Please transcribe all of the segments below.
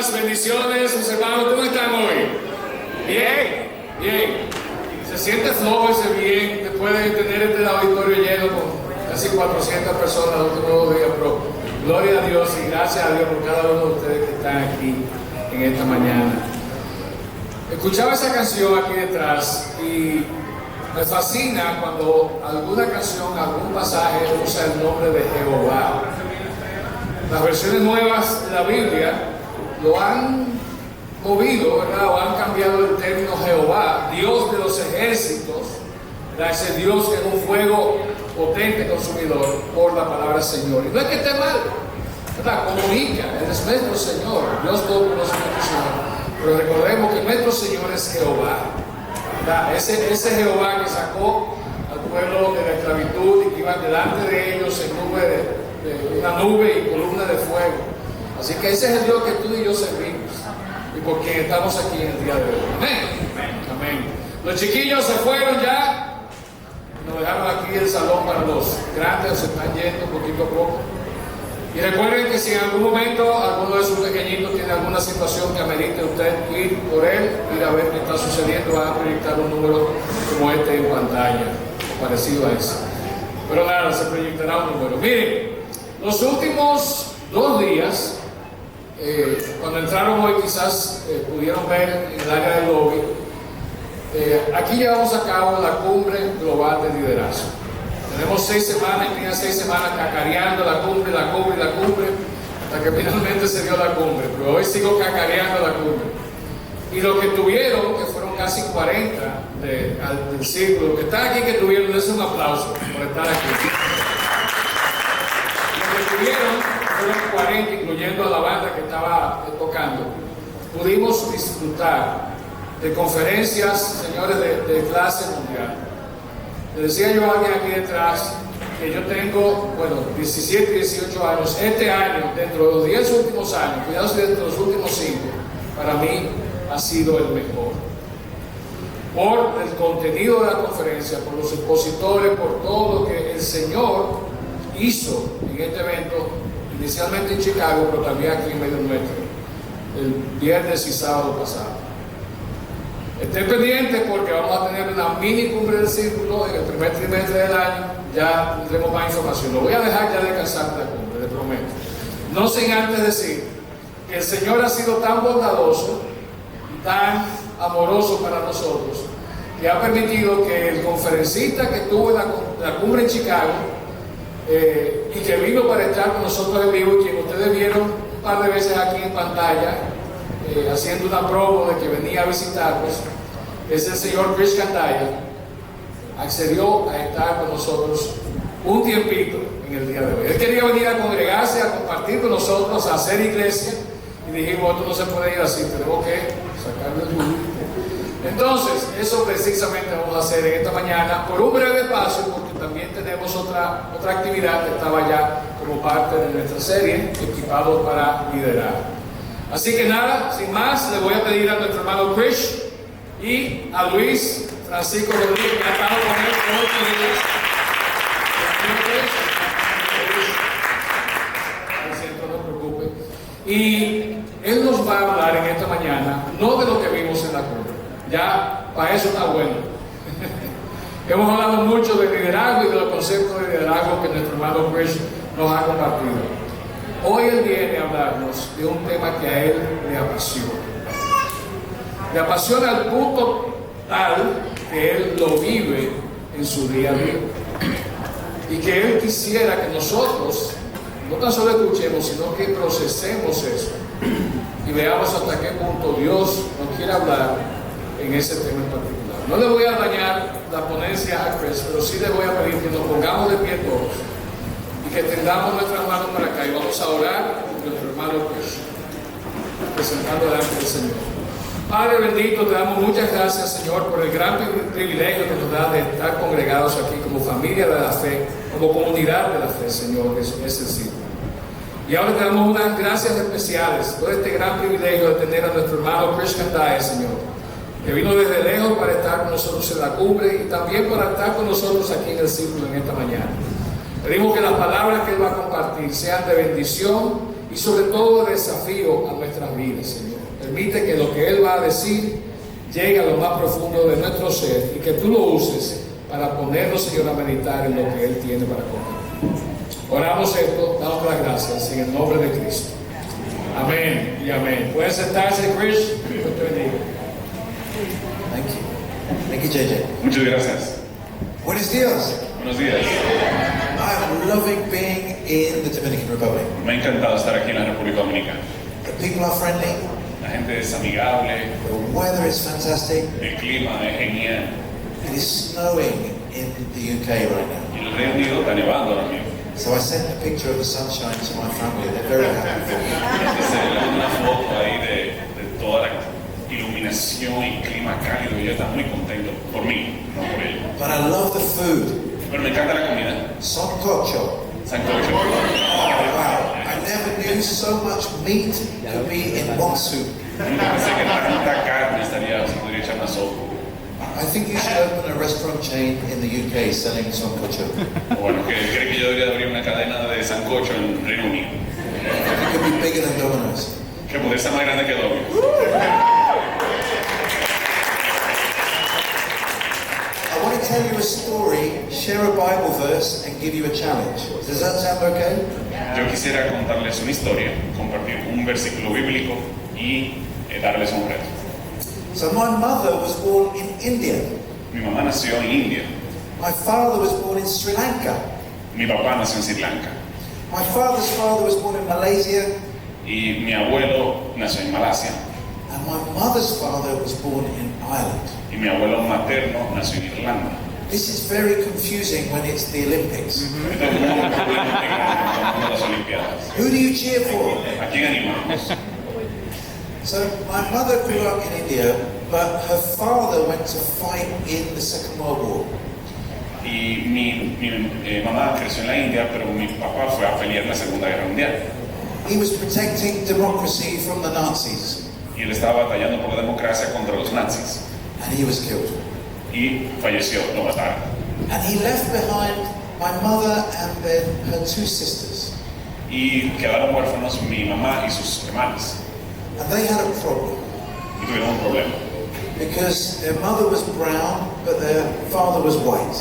días, bendiciones, mis hermanos, ¿cómo están hoy? Bien, bien. Se siente flojo ese bien después de tener este auditorio lleno con casi 400 personas los últimos 2 días, pero gloria a Dios y gracias a Dios por cada uno de ustedes que están aquí en esta mañana. Escuchaba esa canción aquí detrás y me fascina cuando alguna canción, algún pasaje usa el nombre de Jehová. Las versiones nuevas de la Biblia lo han movido, ¿verdad? O han cambiado el término Jehová, Dios de los ejércitos, ¿verdad? Ese Dios que es un fuego potente, consumidor, por la palabra Señor. Y no es que esté mal, ¿verdad? Comunica, Él es nuestro Señor, Dios Todopoderoso es nuestro Señor. Pero recordemos que nuestro Señor es Jehová, ¿verdad? Ese Jehová que sacó al pueblo de la esclavitud y que iba delante de ellos en una nube y columna de fuego. Así que ese es el Dios que tú y yo servimos y por quien estamos aquí en el día de hoy. Amén. Amén. Los chiquillos se fueron ya, nos dejaron aquí el salón para los grandes, se están yendo poquito a poco. Y recuerden que si en algún momento alguno de sus pequeñitos tiene alguna situación que amerite usted ir por él, ir a ver qué está sucediendo, van a proyectar un número como este en pantalla, parecido a ese. Pero nada, se proyectará un número. Miren, los últimos 2 días, cuando entraron hoy quizás pudieron ver en el área del lobby, aquí llevamos a cabo la cumbre global de liderazgo. Tenemos 6 semanas, tenía 6 semanas cacareando la cumbre, hasta que finalmente se dio la cumbre. Pero hoy sigo cacareando la cumbre. Y lo que tuvieron, que fueron casi 40 del círculo, que están aquí, que tuvieron, es un aplauso por estar aquí. Lo que tuvieron fueron 40, incluyendo a la banda que estaba tocando. Pudimos disfrutar de conferencias, señores, de clase mundial. Le decía yo a alguien aquí detrás que yo tengo, 17, 18 años. Este año, dentro de los 10 últimos años, cuidado si dentro de los últimos 5, para mí ha sido el mejor. Por el contenido de la conferencia, por los expositores, por todo lo que el Señor hizo en este evento, inicialmente en Chicago, pero también aquí en medio nuestro, el viernes y sábado pasado. Estén pendientes porque vamos a tener una mini cumbre del círculo en el primer trimestre del año. Ya tendremos más información. Lo voy a dejar ya descansar de la cumbre, les prometo. No sin antes decir que el Señor ha sido tan bondadoso y tan amoroso para nosotros que ha permitido que el conferencista que tuvo en la cumbre en Chicago y que vino para estar con nosotros en vivo, quien ustedes vieron un par de veces aquí en pantalla, haciendo una promo de que venía a visitarnos, es el señor Chris Candaya, accedió a estar con nosotros un tiempito en el día de hoy. Él quería venir a congregarse, a compartir con nosotros, a hacer iglesia, y dijimos, esto no se puede ir así, tenemos que sacarle el jugo. Entonces, eso precisamente vamos a hacer en esta mañana, por un breve paso, porque también tenemos otra actividad que estaba ya como parte de nuestra serie, Equipados para Liderar. Así que nada, sin más, le voy a pedir a nuestro hermano Chris y a Luis Francisco Rodríguez, que ha estado con él todos los días. No se preocupe. Y él nos va a hablar en esta mañana, no de lo que vimos en la cumbre, ya para eso está bueno. Hemos hablado mucho de liderazgo y de los conceptos de liderazgo que nuestro hermano Chris nos ha compartido. Hoy él viene a hablarnos de un tema que a él le apasiona. Le apasiona al punto tal que él lo vive en su día a día. Y que él quisiera que nosotros no tan solo escuchemos, sino que procesemos eso y veamos hasta qué punto Dios nos quiere hablar en ese tema en particular. No le voy a dañar la ponencia a Chris, pero sí le voy a pedir que nos pongamos de pie todos y que tendamos nuestras manos para acá y vamos a orar por nuestro hermano Chris, presentando delante del Señor. Padre bendito, te damos muchas gracias, Señor, por el gran privilegio que nos da de estar congregados aquí como familia de la fe, como comunidad de la fe, Señor, que es el círculo. Y ahora te damos unas gracias especiales por este gran privilegio de tener a nuestro hermano Chris Candaya, Señor, que vino desde lejos para estar con nosotros en la cumbre y también para estar con nosotros aquí en el círculo en esta mañana. Pedimos que las palabras que él va a compartir sean de bendición y y sobre todo de desafío a nuestras vidas, Señor. Permite que lo que Él va a decir llegue a lo más profundo de nuestro ser y que tú lo uses para ponernos, Señor, a meditar en lo que Él tiene para comer. Oramos esto, damos las gracias en el nombre de Cristo. Amén y amén. ¿Pueden sentarse, Chris? Dios te bendiga. Thank you. Thank you, JJ. Muchas gracias. Buenos días. Buenos días. I'm loving being in the Dominican Republic. Me ha encantado estar aquí en la República Dominicana. The people are friendly. La gente es amigable, The weather is fantastic. el clima es genial. It is snowing in the UK right now. Y el Reino Unido está nevando ahora mismo. So I sent a picture of the sunshine to my family. They're very happy for me. Entonces le mando una foto ahí de toda la iluminación y clima cálido y ella está muy contento por mí, no por él. But I love the food. Pero me encanta la comida. Sancocho. Sancocho. Oh, wow. I never knew so much meat could be in one soup. Nunca pensé que tanta carne se podría echar una sopa. I think you should open a restaurant chain in the UK selling sancocho. Bueno, cree que yo debería abrir una cadena de sancocho en Reino Unido. It could be bigger than Domino's. Que podría ser más grande que Domino's. I want to tell you a story, share a Bible verse, and give you a challenge. Does that sound okay? Yo quisiera contarles una historia, compartir un versículo bíblico y darles un reto. So my mother was born in India. Mi mamá nació en India, My father was born in Sri Lanka. mi papá nació en Sri Lanka My father's father was born in Malaysia. y mi abuelo nació en Malasia And my mother's father was born in Ireland. y mi abuelo materno nació en Irlanda. This is very confusing when it's the Olympics. Esto es muy complicado cuando las Olimpiadas. Who do you cheer for? ¿A quién animamos? So my mother grew up in India, but her father went to fight in the Second World War. Y mi mamá creció en la India, pero mi papá fue a pelear en la Segunda Guerra Mundial. He was protecting democracy from the Nazis, Y él estaba batallando por la democracia contra los nazis. and he was killed. Y falleció, lo mataron. And he left behind my mother and then her two sisters. Y quedaron huérfanos mi mamá y sus hermanas. And they had a problem Y tuvieron un problema. because their mother was brown, but their father was white.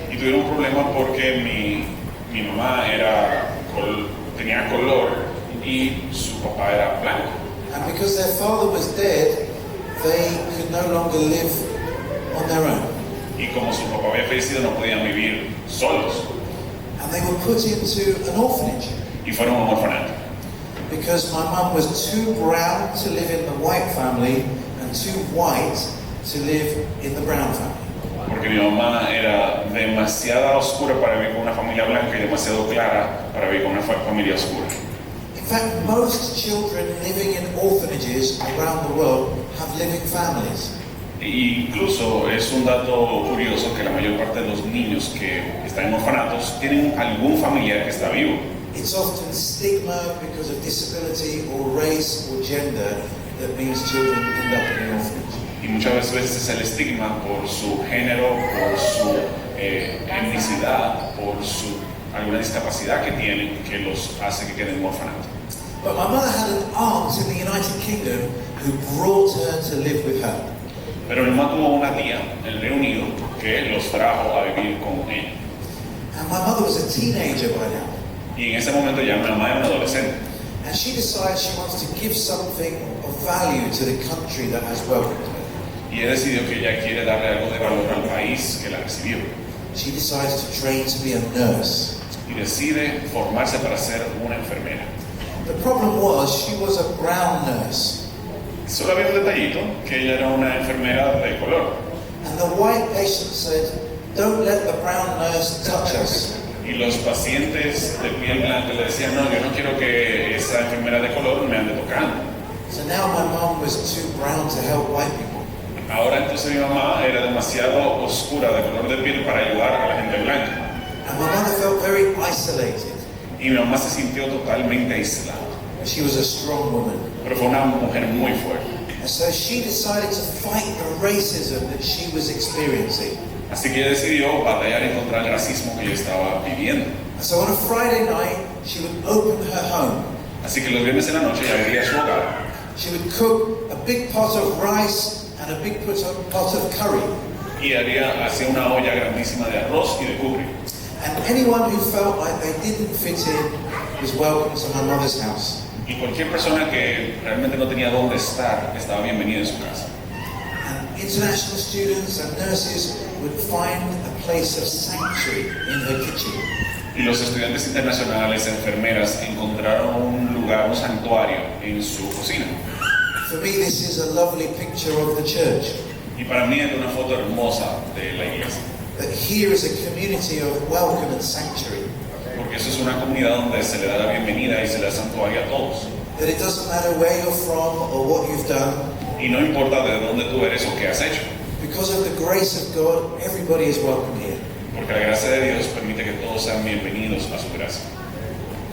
Y tuvieron un problema porque mi mamá tenía color y su papá era blanco. And because their father was dead, they could no longer live on their own. Y como su papá había fallecido, no podían vivir solos. And they were put into an orphanage Y fueron a un orfanato. because my mum was too brown to live in the white family and too white to live in the brown family. Porque mi mamá era demasiado oscura para vivir con una familia blanca y demasiado clara para vivir con una familia oscura. In fact, most children living in orphanages around the world have living families. E incluso es un dato curioso que la mayor parte de los niños que están en orfanatos tienen algún familiar que está vivo. It's often stigma because of disability or race or gender that means children end up in an orphanage. Y muchas veces es el estigma por su género, por su etnicidad, por alguna discapacidad que tienen que los hace que queden en un orfanato. But my mother had an aunt in the United Kingdom who brought her to live with her. Pero mi mamá tuvo una tía en el Reino Unido que los trajo a vivir con ella. And my mother was a teenager by now. Y en ese momento ya mi mamá era una adolescente. And she decides she wants to give something of value to the country that has welcomed her. Y ella decidió que ella quiere darle algo de valor al país que la recibió. She decides to train to be a nurse. Y decide formarse para ser una enfermera. The problem was she was a brown nurse. Solo había un detallito, que ella era una enfermera de color. And the white patient said, "Don't let the brown nurse touch us." Y los pacientes de piel blanca le decían, no, yo no quiero que esa enfermera de color me ande tocando. So now my mom was too brown to help white people. Ahora entonces mi mamá era demasiado oscura de color de piel para ayudar a la gente blanca. And my mother felt very isolated. Y mi mamá se sintió totalmente aislada. She was a strong woman. Pero fue una mujer muy fuerte. And so she decided to fight the racism that she was experiencing. Así que ella decidió batallar en contra del racismo que ella estaba viviendo. And so on a Friday night, she would open her home. Así que los viernes en la noche ella venía a su hogar She would cook a big pot of rice and a big pot of curry. y hacía una olla grandísima de arroz y de curry. And anyone who felt like they didn't fit in was welcome to my mother's house. Y cualquier persona que realmente no tenía dónde estar estaba bienvenida en su casa. And international students and nurses would find a place of sanctuary in her kitchen. Y los estudiantes internacionales, enfermeras, encontraron un lugar, un santuario en su cocina. For me, this is a lovely picture of the church. Y para mí es una foto hermosa de la iglesia. That here is a community of welcome and sanctuary. Porque eso es una comunidad donde se le da la bienvenida y se le da santuario a todos. That it doesn't matter where you're from or what you've done. Y no importa de dónde tú eres o qué has hecho. Because of the grace of God, everybody is welcome here. Porque la gracia de Dios permite que todos sean bienvenidos a su gracia.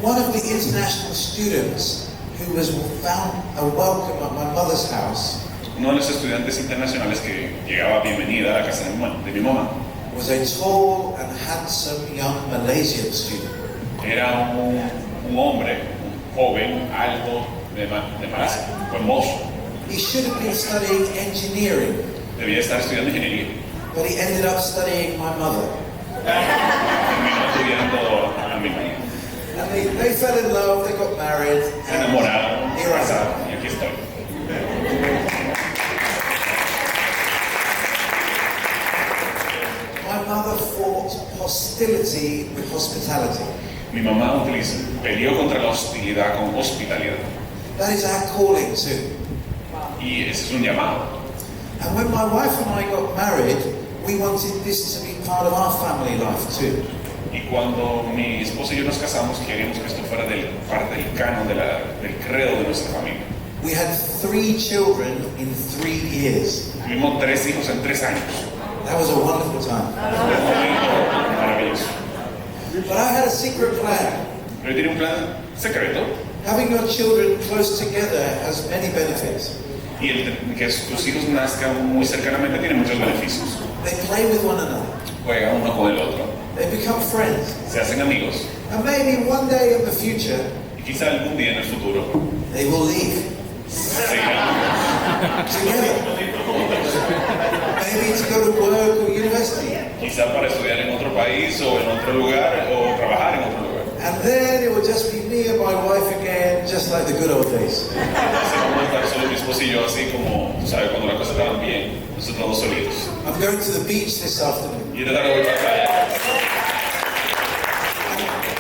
One of the international students who was found a welcome at my mother's house Uno de los estudiantes internacionales que llegaba bienvenida a la casa de mi mamá was a tall and handsome young Malaysian student. era un hombre, un joven, alto, de Malasia, hermoso. He should have been studying engineering, Debía estar estudiando ingeniería. but he ended up studying my mother. Terminó estudiando a mi mamá. And they fell in love, they got married, Se and enamoraron, here I am. casaron, y aquí estoy. My mother fought hostility with hospitality. Mi mamá peleó contra la hostilidad con hospitalidad. That is our calling too. Y ese es un llamado. And when my wife and I got married, we wanted this to be part of our family life too. Y cuando mi esposa y yo nos casamos, queríamos que esto fuera parte del canon, del credo de nuestra familia. We had 3 children in 3 years. Tuvimos 3 hijos en 3 años. That was a wonderful time. Un momento maravilloso. But I had a secret plan. Pero yo tenía un plan secreto. Having your children close together has many benefits. Y que tus hijos nazcan muy cercanamente tiene muchos beneficios. They play with one another. Juegan uno con el otro. They become friends. Se hacen amigos. And maybe one day in the future, Y quizá algún día en el futuro they will leave se irán. together. Maybe to go to work or university. Quizá para estudiar en otro país o en otro lugar o trabajar en otro lugar. And then it will just be me and my wife again, just like the good old days. Así vamos a estar solo mi esposo y yo, así como, tú sabes, cuando las cosas estaban bien, nosotros dos solitos. I'm going to the beach this afternoon. Y esta tarde voy para la playa.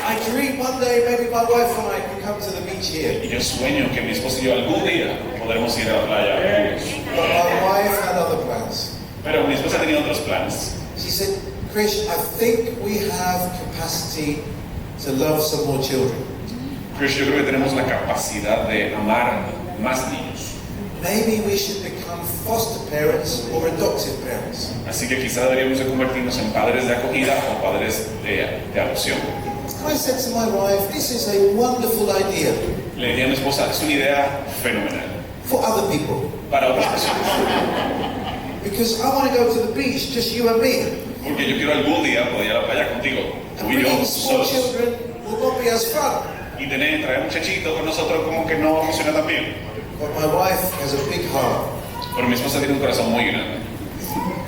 I dream one day maybe my wife and I can come to the beach here. Y yo sueño que mi esposo y yo algún día podremos ir a la playa juntos. But my wife had other plans. Pero mi esposa tenía otros planes. She said, Krish, I think we have capacity to love some more children. Chris, yo creo que tenemos la capacidad de amar más niños. Maybe we should become foster parents or adoptive parents. Así que quizá deberíamos de convertirnos en padres de acogida o padres de adopción. I said to my wife, this is a wonderful idea Le dije a mi esposa, es una idea fenomenal for other people. para otras personas. Because I want to go to the beach, just you and me. Porque yo quiero algún día poder ir a la playa contigo, tú And y yo, bringing small solos. children will not be as fun. Y traer muchachitos con nosotros como que no funciona tan bien. But my wife has a big heart, Pero mi esposa tiene un corazón muy grande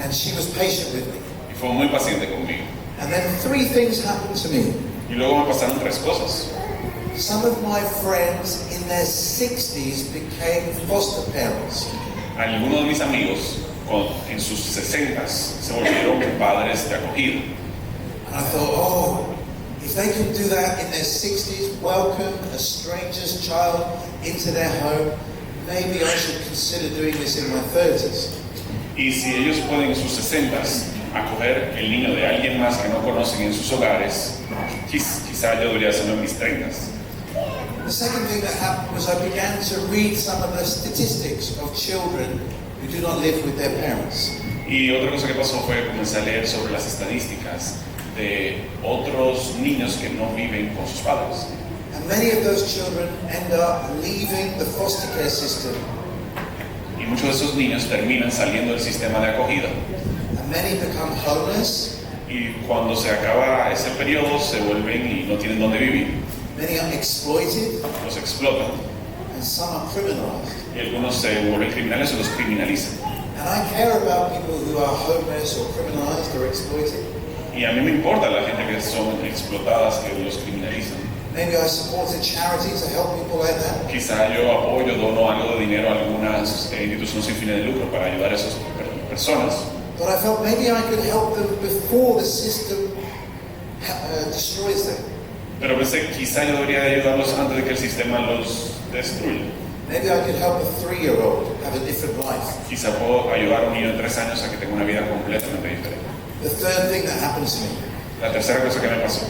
and she was patient with me. y fue muy paciente conmigo. And then 3 things happened to me. Y luego me pasaron 3 cosas. Some of my friends in their 60s became foster parents. Algunos de mis amigos en sus 60s se volvieron padres de acogida. And I thought, oh, if they can do that in their 60s, welcome a stranger's child into their home, maybe I should consider doing this in my 30s. Y si ellos pueden en sus 60s acoger el niño de alguien más que no conocen en sus hogares, quizá yo debería hacerlo en mis 30s. The second thing that happened was I began to read some of the statistics of children who do not live with their parents. Y otra cosa que pasó fue comencé a leer sobre las estadísticas de otros niños que no viven con sus padres. And many of those children end up leaving the foster care system. Y muchos de esos niños terminan saliendo del sistema de acogida. And many become homeless. Y cuando se acaba ese periodo se vuelven y no tienen dónde vivir. Many are exploited, los explotan, and some are criminalized. y algunos se vuelven criminales o los criminalizan. And I care about people who are homeless or criminalized or exploited. Y a mí me importa la gente que son explotadas, que los criminalizan. Maybe I support a charity to help people like that. Quizá yo apoyo, dono algo de dinero a algunas instituciones sin fines de lucro para ayudar a esas personas. But I felt maybe I could help them before the system destroys them. Pero pensé, quizá yo debería de ayudarlos antes de que el sistema los destruya. Maybe I could help a 3-year-old have a different life. Quizá puedo ayudar a un niño de 3 años a que tenga una vida completamente diferente. The third thing that happened to me, La tercera cosa que me pasó,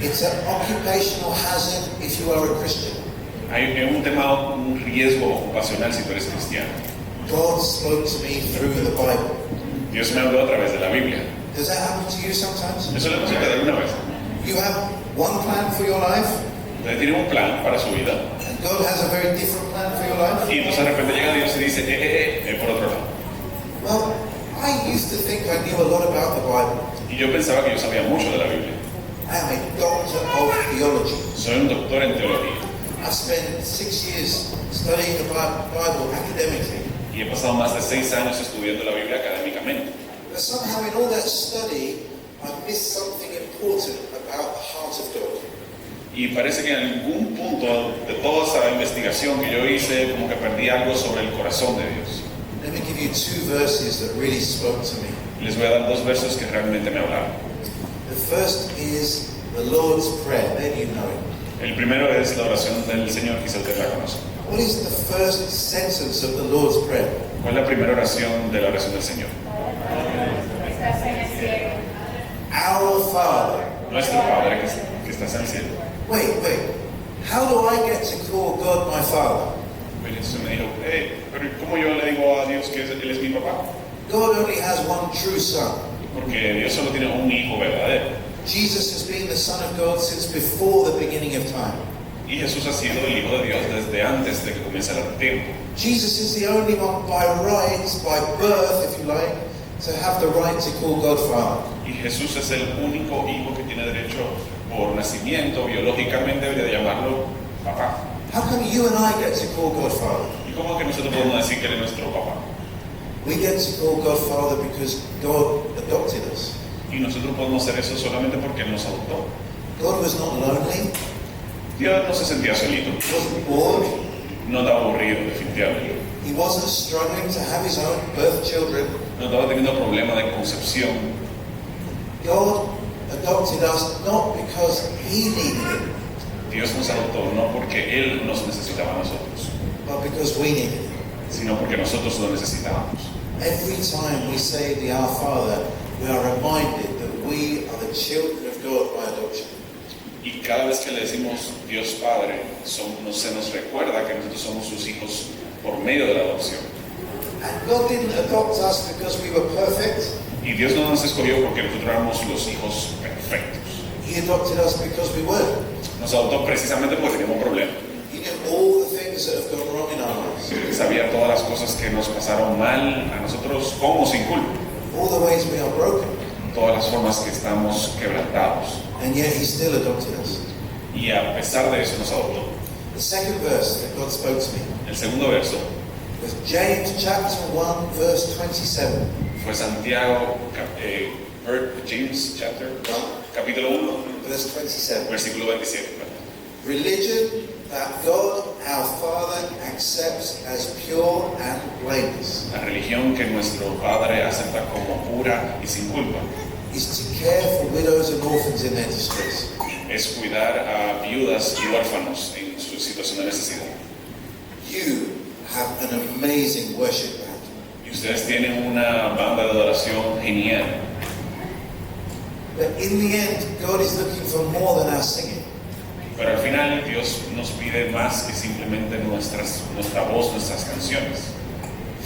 it's an occupational hazard if you are a Christian. hay un riesgo ocupacional si tú eres cristiano. God spoke to me through the Bible. Dios me habló a través de la Biblia. Does that happen to you sometimes? Eso le pasó a usted alguna vez. You have one plan for your life, Usted tiene un plan para su vida and God has a very different plan for your life. y entonces de repente llega Dios y dice, por otro lado. Well, I used to think I knew a lot about the Bible. Y yo pensaba que yo sabía mucho de la Biblia. I am a doctor of theology. Soy un doctor en teología I spent 6 years studying the Bible academically. y he pasado más de 6 años estudiando la Biblia académicamente. But somehow in all that study, I missed something important about the heart of God. Y parece que en algún punto de toda esa investigación que yo hice, como que perdí algo sobre el corazón de Dios. Let me give you 2 verses that really spoke to me. Les voy a dar 2 versos que realmente me hablaron. The first is the Lord's Prayer. Maybe you know it. El primero es la oración del Señor, quizá usted la conoce. What is the first sentence of the Lord's Prayer? ¿Cuál es la primera oración de la oración del Señor? Estás en el cielo. Our Father. Nuestro Padre que estás en el cielo. Wait. How do I get to call God my Father? Y entonces me dijo, pero ¿cómo yo le digo a Dios que Él es mi papá? God only has one true Son. Porque Dios solo tiene un hijo verdadero. Jesus has been the Son of God since before the beginning of time. Y Jesús ha sido el Hijo de Dios desde antes de que comience el tiempo. Jesus is the only one by rights, by birth, if you like, to have the right to call God Father. Y Jesús es el único hijo que tiene derecho por nacimiento, biológicamente debería de llamarlo papá. How come you and I get to call God Father? ¿Y cómo que nosotros podemos decir que Él es nuestro papá? We get to call God Father because God adopted us. Y nosotros podemos hacer eso solamente porque Él nos adoptó. God was not lonely. Dios no se sentía solito, He wasn't bored. no estaba aburrido definitivamente. He wasn't struggling to have his own birth children. No estaba teniendo problemas de concepción. God adopted us not because He needed it, Dios nos adoptó no porque Él nos necesitaba a nosotros, but because we needed it. sino porque nosotros lo necesitábamos. Every time we say the Our Father, we are reminded that we are the children of God by adoption. Y cada vez que le decimos Dios Padre, se nos recuerda que nosotros somos sus hijos por medio de la adopción. And God didn't adopt us because we were perfect. Y Dios no nos escogió porque nosotros éramos los hijos perfectos. He adopted us because we were. Nos adoptó precisamente porque teníamos un problema. He knew all the things that have gone wrong in our lives, Sabía todas las cosas que nos pasaron mal a nosotros como sin culpa. all the ways we are broken, Todas las formas que estamos quebrantados. and yet He still adopted us. Y a pesar de eso nos adoptó. The second verse that God spoke to me El segundo verso was James chapter 1, verse 27. fue Santiago, James chapter, capítulo 1, Verse 27. versículo 27. Religion that God our Father accepts as pure and blameless La religión que nuestro Padre acepta como pura y sin culpa is to care for widows and orphans in their distress. es cuidar a viudas y huérfanos en su situación de necesidad. You have an amazing worship band. Y ustedes tienen una banda de adoración genial. But in the end, God is looking for more than our singing. Pero al final Dios nos pide más que simplemente nuestra voz, nuestras canciones.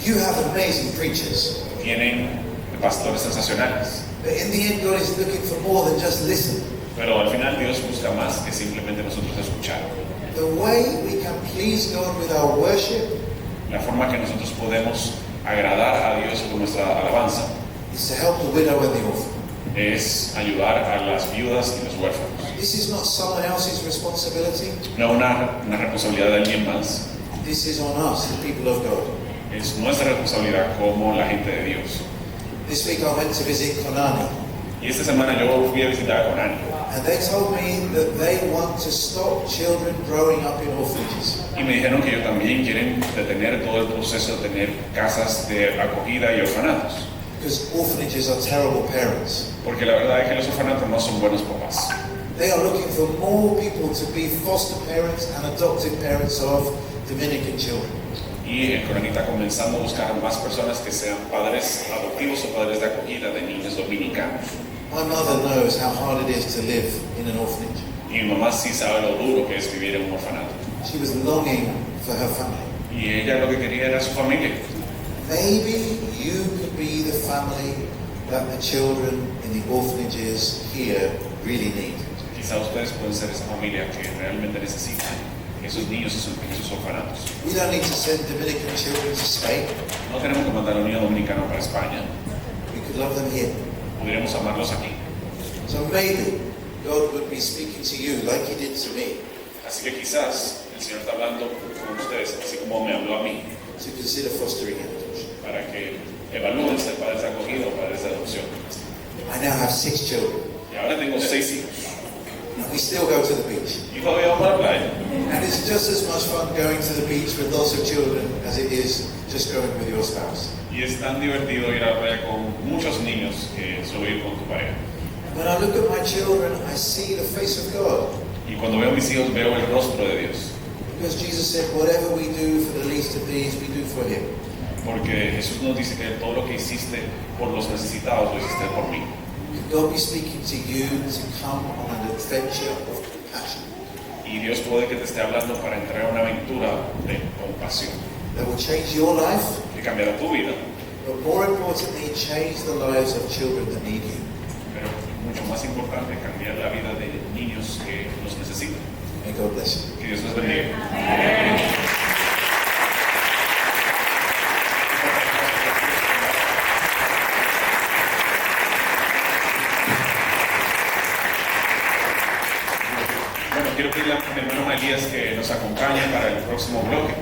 You have amazing preachers. Tienen pastores sensacionales. But in the end, God is looking for more than just listen. Pero al final Dios busca más que simplemente nosotros escuchar. The way we can please God with our worship La forma que nosotros podemos agradar a Dios con nuestra alabanza is to help the widow and the orphan. es ayudar a las viudas y los huérfanos. This This is not someone else's responsibility. No una responsabilidad de alguien más. This is on us, the people of God. Es nuestra responsabilidad como la gente de Dios. This week I went to visit Konani, Y esta semana yo fui a visitar a Conani. and they told me that they want to stop children growing up in orphanages. Y me dijeron que ellos también quieren detener todo el proceso de tener casas de acogida y orfanatos. Because orphanages are terrible parents. Porque la verdad es que los orfanatos no son buenos papás. They are looking for more people to be foster parents and adoptive parents of Dominican children. Y el Conani está comenzando a buscar más personas que sean padres adoptivos o padres de acogida de niños dominicanos. My mother knows how hard it is to live in an orphanage. Y mi mamá sí sabe lo duro que es vivir en un orfanato. She was longing for her family. Y ella lo que quería era su familia. Maybe you could be the family that the children in the orphanages here really need. Quizá ustedes pueden ser esa familia que realmente necesitan esos niños en sus orfanatos. We don't need to send Dominican children to Spain. No tenemos que mandar a un niño dominicano para España. We could love them here. Pudiéramos amarlos aquí. So maybe God would be speaking to you like He did to me, Así que quizás el Señor está hablando con ustedes, así como me habló a mí, to consider fostering and adoption. para que evalúen ser padres de acogida o padres de adopción. I now have 6 children, Y ahora tengo 6 hijos. and we still go to the beach. Y todavía vamos a la playa. And it's just as much fun going to the beach with lots of children as it is just going with your spouse. Y es tan divertido ir a la playa con muchos niños que solo ir con tu pareja. When I look at my children, I see the face of God. Y cuando veo a mis hijos veo el rostro de Dios. Because Jesus said, whatever we do for the least of these, we do for Him. Porque Jesús nos dice que todo lo que hiciste por los necesitados lo hiciste por mí. Could God be speaking to you to come on an adventure of compassion Y Dios puede que te esté hablando para entrar a una aventura de compasión that will change your life, que cambiará tu vida, but more importantly, change the lives of children that need you? pero mucho más importante, cambiar la vida de niños que los necesitan. May God bless you. Que Dios los bendiga. Bueno, quiero pedirle a mi hermano Elías que nos acompañe para el próximo bloque.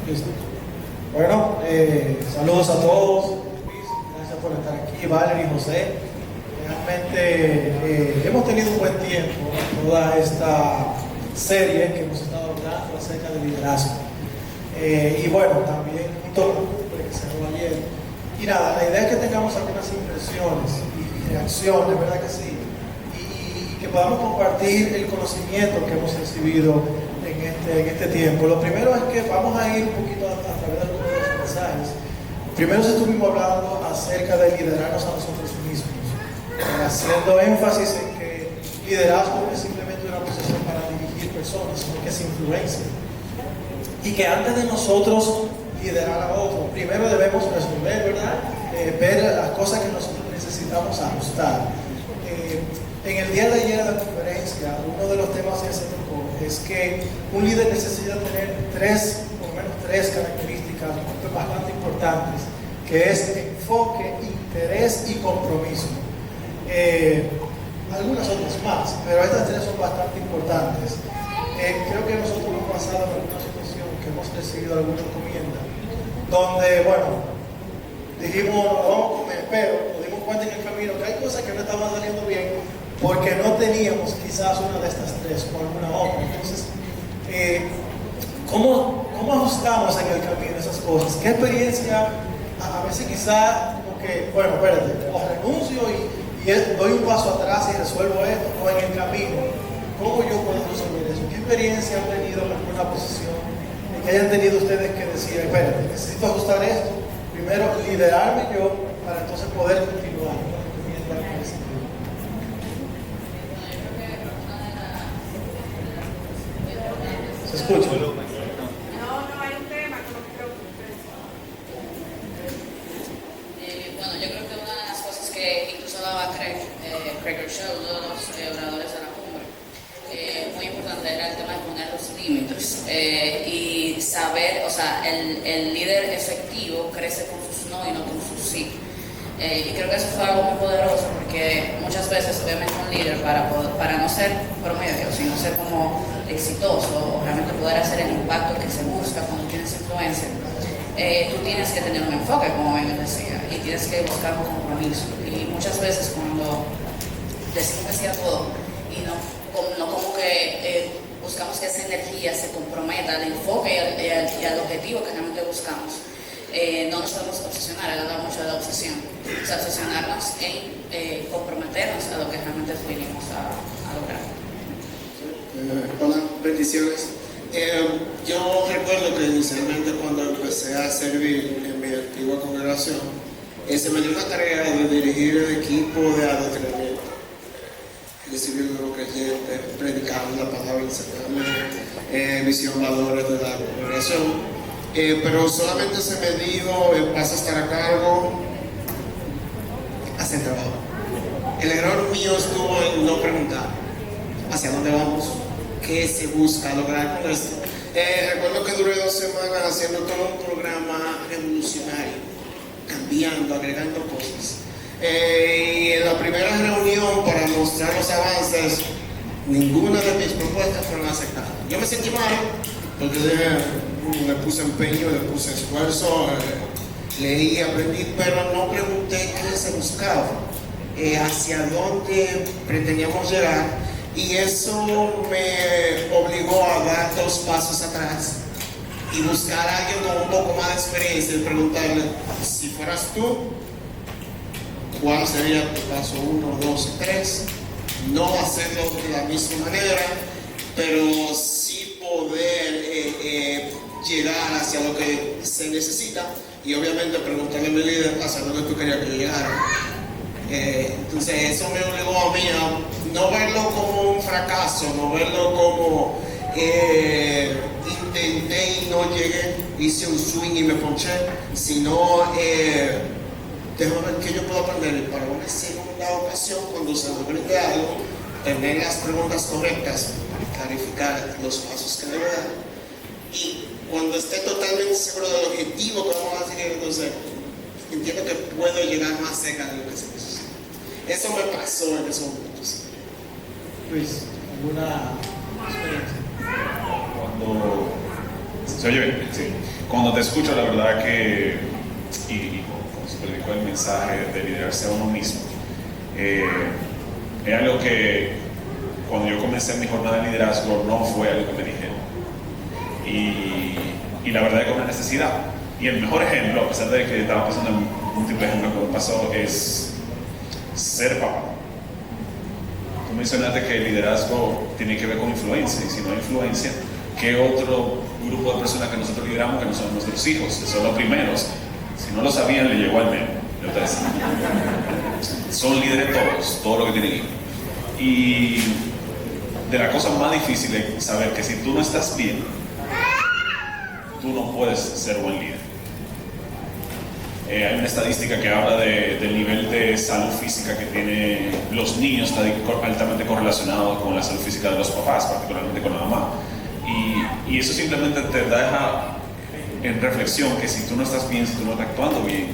Listo. Bueno, saludos a todos. Gracias por estar aquí, Valerie y José. Realmente hemos tenido un buen tiempo en toda esta serie que hemos estado hablando acerca del liderazgo. Y bueno, también junto con el cumple que se cerró ayer. Y nada, la idea es que tengamos algunas impresiones y reacciones, ¿verdad que sí? Y que podamos compartir el conocimiento que hemos recibido en este tiempo. Lo primero es que vamos a ir un poquito a través de algunos de los mensajes. Primero estuvimos hablando acerca de liderarnos a nosotros mismos, haciendo énfasis en que liderazgo no es simplemente una posición para dirigir personas, sino que es influencia. Y que antes de nosotros liderar a otros, primero debemos resolver, ¿verdad? Ver las cosas que nosotros necesitamos ajustar. En el día de ayer de la conferencia, uno de los temas que se tocó es que un líder necesita tener por lo menos tres características bastante importantes, que es enfoque, interés y compromiso. Algunas otras más, pero estas tres son bastante importantes. Creo que nosotros hemos pasado en alguna situación que hemos recibido alguna encomienda, donde, bueno, dijimos, vamos a comer, pero nos dimos cuenta en el camino que hay cosas que no estaban saliendo bien porque no teníamos quizás una de estas tres o alguna otra. Entonces, ¿cómo ajustamos en el camino esas cosas? ¿Qué experiencia? A veces quizás como que, bueno, espérate, o renuncio y doy un paso atrás y resuelvo esto, o en el camino, ¿cómo yo puedo resolver eso? ¿Qué experiencia han tenido en alguna posición en que hayan tenido ustedes que decir, espérate, necesito ajustar esto, primero liderarme yo para entonces poder continuar con la encomienda que recibí? ¿Se escucha? No, hay un tema que no me preocupe. sea, el líder efectivo crece con sus no y no con sus sí. Y creo que eso fue algo muy poderoso porque muchas veces, obviamente, un líder para no ser promedio, sino ser como exitoso o realmente poder hacer el impacto que se busca cuando tienes influencia, tú tienes que tener un enfoque, como bien decía, y tienes que buscar un compromiso. Y muchas veces cuando decimos que sí a todo y no como que buscamos que esa energía se comprometa al enfoque y al objetivo que realmente buscamos, no nos podemos obsesionar. Él habla mucho de la obsesión, o sea, obsesionarnos en comprometernos a lo que realmente vinimos a lograr. Hola, bendiciones. Yo recuerdo que inicialmente cuando empecé a servir en mi antigua congregación, se me dio una tarea de dirigir el equipo de adoctrinamiento, recibir nuevos creyentes, predicar la palabra, enseñarle visión, valores de la congregación. Pero solamente se me dio, vas a estar a cargo, hacer trabajo. El error mío estuvo en no preguntar hacia dónde vamos, qué se busca lograr con esto. Recuerdo que duré 2 semanas haciendo todo un programa revolucionario, cambiando, agregando cosas. Y en la primera reunión, para mostrar los avances, ninguna de mis propuestas fueron aceptadas. Yo me sentí mal porque le puse empeño, le puse esfuerzo, leí, aprendí, pero no pregunté qué se buscaba, hacia dónde pretendíamos llegar, y eso me obligó a dar 2 pasos atrás y buscar a alguien con un poco más de experiencia y preguntarle: si fueras tú, ¿cuál sería tu paso 1, 2 y 3? No hacerlo de la misma manera, pero sí poder llegar hacia lo que se necesita, y obviamente preguntarle a mi líder hacia dónde tú querías que yo llegara. Entonces eso me obligó a mí a no verlo como un fracaso, no verlo como intenté y no llegué, hice un swing y me ponché, sino déjame ver qué yo puedo aprender, y para una segunda ocasión, cuando se me brinde algo, tener las preguntas correctas para clarificar los pasos que debo dar. Y cuando esté totalmente seguro del objetivo que vamos a seguir, entonces entiendo que puedo llegar más cerca de lo que se necesita. Eso me pasó en esos momentos. Luis, ¿alguna experiencia? ¿Se oye bien? Sí. Cuando te escucho, la verdad que, y como se predicó el mensaje de liderarse a uno mismo, es algo que cuando yo comencé mi jornada de liderazgo no fue algo que me dijeron. Y la verdad es que es una necesidad. Y el mejor ejemplo, a pesar de que estaba pasando en múltiples ejemplos que me pasó, es ser papá. Tú mencionaste que el liderazgo tiene que ver con influencia, y si no hay influencia, ¿qué otro grupo de personas que nosotros lideramos que no son nuestros hijos, que son los primeros? Si no lo sabían, le llegó al menos. Son líderes todos, todo lo que tienen hijos. Y de la cosa más difícil es saber que si tú no estás bien, tú no puedes ser buen líder. Hay una estadística que habla del nivel de salud física que tienen los niños, está altamente correlacionado con la salud física de los papás, particularmente con la mamá. Y eso simplemente te deja en reflexión que si tú no estás bien, si tú no estás actuando bien,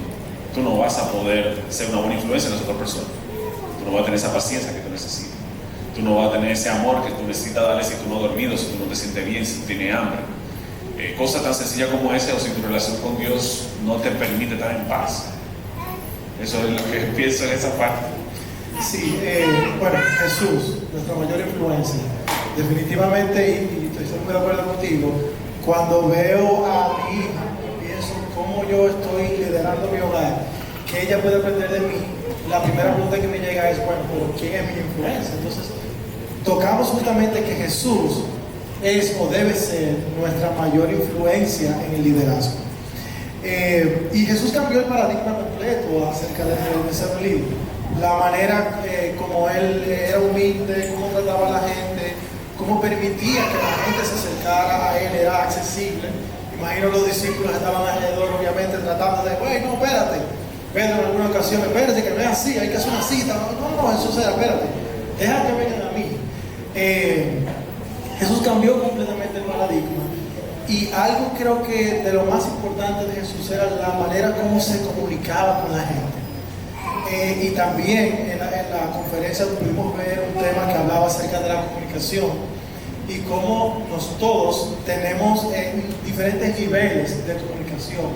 tú no vas a poder ser una buena influencia en las otras personas. Tú no vas a tener esa paciencia que tú necesitas. Tú no vas a tener ese amor que tú necesitas darle si tú no has dormido, si tú no te sientes bien, si tú tienes hambre. Cosas tan sencillas como esa, o si tu relación con Dios no te permite estar en paz. Eso es lo que pienso en esa parte. Sí, bueno, Jesús, nuestra mayor influencia, definitivamente, y estoy muy de acuerdo contigo, cuando veo a mi hija, pienso cómo yo estoy liderando mi hogar, que ella puede aprender de mí, la primera pregunta que me llega es, bueno, pero ¿quién es mi influencia? Entonces, tocamos justamente que Jesús es o debe ser nuestra mayor influencia en el liderazgo. Y Jesús cambió el paradigma completo acerca de ser un líder. La manera como él era humilde, cómo trataba a la gente, cómo permitía que la gente se acercara a él, era accesible. Imagino los discípulos estaban alrededor, obviamente, tratando de, güey, no, espérate. Pedro en alguna ocasión, espérate, que no es así, hay que hacer una cita. No, Jesús era, espérate, deja que vengan a mí. Jesús cambió completamente el paradigma Y algo creo que de lo más importante de Jesús era la manera como se comunicaba con la gente. Y también en la conferencia pudimos ver un tema que hablaba acerca de la comunicación y cómo todos tenemos diferentes niveles de comunicación.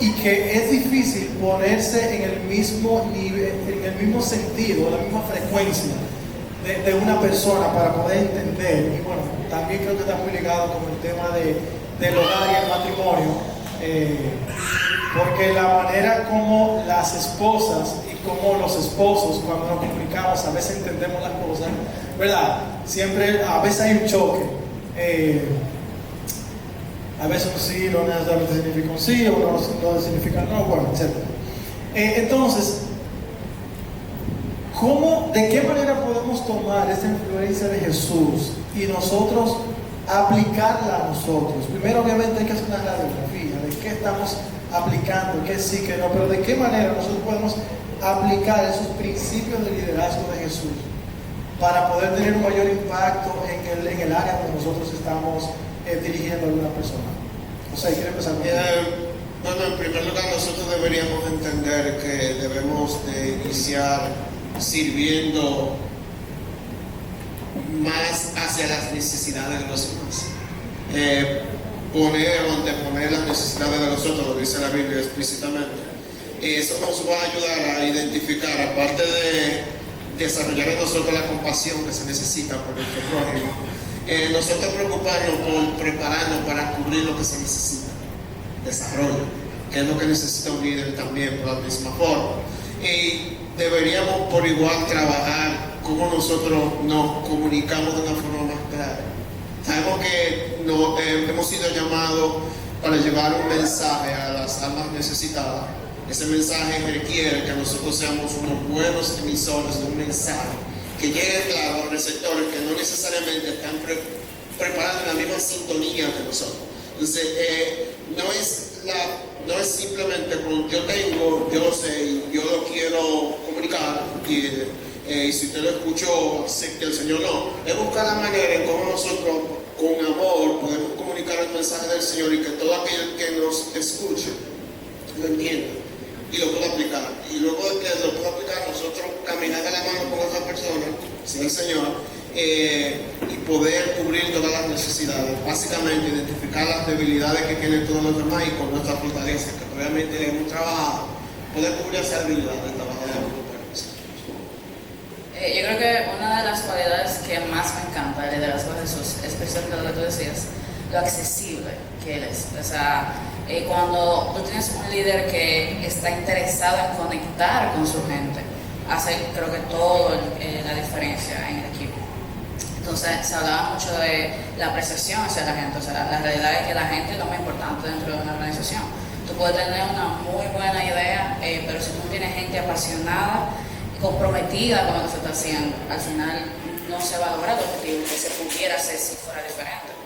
Y que es difícil ponerse en el mismo nivel, en el mismo sentido, la misma frecuencia de una persona para poder entender. Y bueno, también creo que está muy ligado con el tema del hogar y el matrimonio, porque la manera como las esposas y como los esposos, cuando nos comunicamos, a veces entendemos las cosas, ¿verdad? Siempre, a veces hay un choque. A veces un sí no necesariamente significa un sí, o no significa no, bueno, etc. Entonces, ¿de qué manera podemos tomar esta influencia de Jesús y nosotros aplicarla a nosotros? Primero, obviamente, hay que hacer una radiografía de qué estamos aplicando, qué sí, qué no, pero de qué manera nosotros podemos aplicar esos principios de liderazgo de Jesús para poder tener un mayor impacto en el área donde nosotros estamos dirigiendo a alguna persona. O sea, ¿quiere empezar? Bueno, en primer lugar, nosotros deberíamos entender que debemos de iniciar sirviendo más hacia las necesidades de los demás. Poner o anteponer las necesidades de los otros, lo dice la Biblia explícitamente. Eso nos va a ayudar a identificar, aparte de desarrollar en nosotros la compasión que se necesita por nuestro prójimo, nosotros preocuparnos por prepararnos para cubrir lo que se necesita, desarrollo, que es lo que necesita un líder también por la misma forma. Y deberíamos por igual trabajar cómo nosotros nos comunicamos de una forma más clara. Sabemos que hemos sido llamados para llevar un mensaje a las almas necesitadas. Ese mensaje requiere que nosotros seamos unos buenos emisores de un mensaje que llegue claro a los receptores que no necesariamente están preparados en la misma sintonía que nosotros. Entonces, no es simplemente como yo sé y yo lo quiero comunicar y si usted lo escuchó, sé que el Señor no. Es buscar la manera en cómo nosotros con amor podemos comunicar el mensaje del Señor y que todo aquel que nos escuche lo entienda y lo pueda aplicar. Y luego de que lo pueda aplicar, nosotros caminar de la mano con otra persona, sin el Señor, y poder cubrir todas las necesidades. Básicamente, identificar las debilidades que tienen todos los demás y con nuestras fortalezas, que obviamente hemos trabajado, poder cubrir esas debilidades, trabajar de la Yo creo que una de las cualidades que más me encanta del liderazgo de Jesús es precisamente lo que tú decías, lo accesible que Él es. O sea, cuando tú tienes un líder que está interesado en conectar con su gente, hace creo que toda la diferencia en el equipo. Entonces se hablaba mucho de la apreciación hacia la gente. O sea, la realidad es que la gente es lo más importante dentro de una organización. Tú puedes tener una muy buena idea, pero si no tienes gente apasionada, comprometida con lo que se está haciendo, al final no se va a lograr el objetivo que se pudiera hacer si fuera diferente.